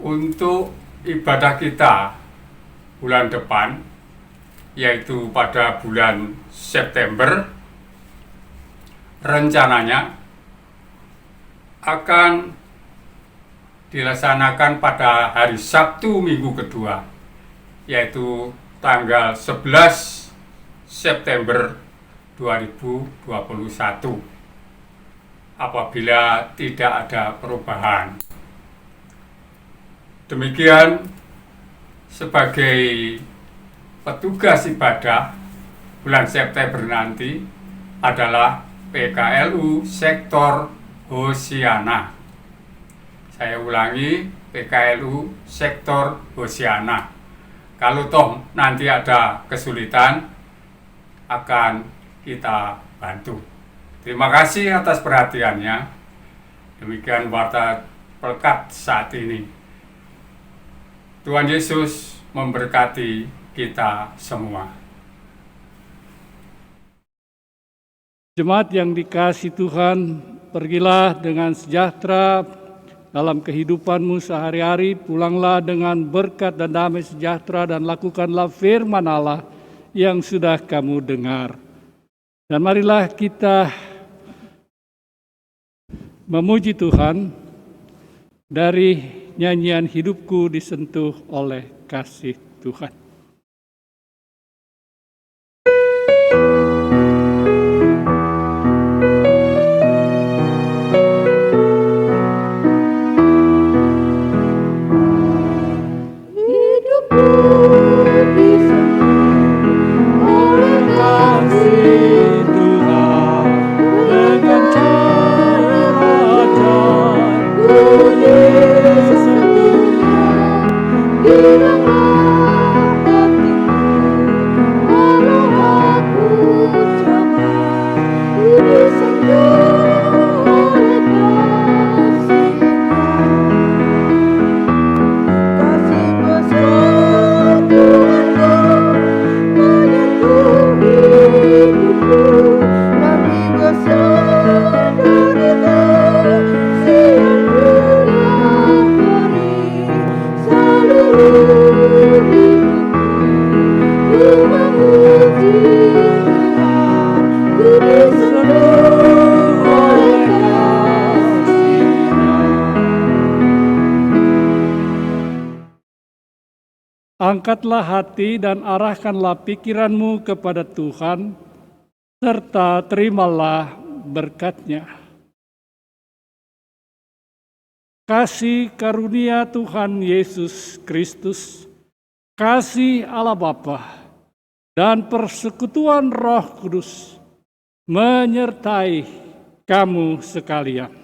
Untuk ibadah kita bulan depan, yaitu pada bulan September, rencananya akan dilaksanakan pada hari Sabtu minggu kedua, yaitu tanggal 11 September 2021, apabila tidak ada perubahan. Demikian, sebagai petugas ibadah bulan September nanti adalah PKLU Sektor Hosiana. Saya ulangi, PKLU Sektor Hosiana. Kalau toh nanti ada kesulitan, akan kita bantu. Terima kasih atas perhatiannya. Demikian warta pelekat saat ini. Tuhan Yesus memberkati kita semua. Jemaat yang dikasihi Tuhan, pergilah dengan sejahtera dalam kehidupanmu sehari-hari, pulanglah dengan berkat dan damai sejahtera, dan lakukanlah firman Allah yang sudah kamu dengar. Dan marilah kita memuji Tuhan dari nyanyian hidupku disentuh oleh kasih Tuhan. Yesus setia, di dalam Angkatlah hati dan arahkanlah pikiranmu kepada Tuhan, serta terimalah berkat-Nya. Kasih karunia Tuhan Yesus Kristus, kasih Allah Bapa, dan persekutuan Roh Kudus menyertai kamu sekalian.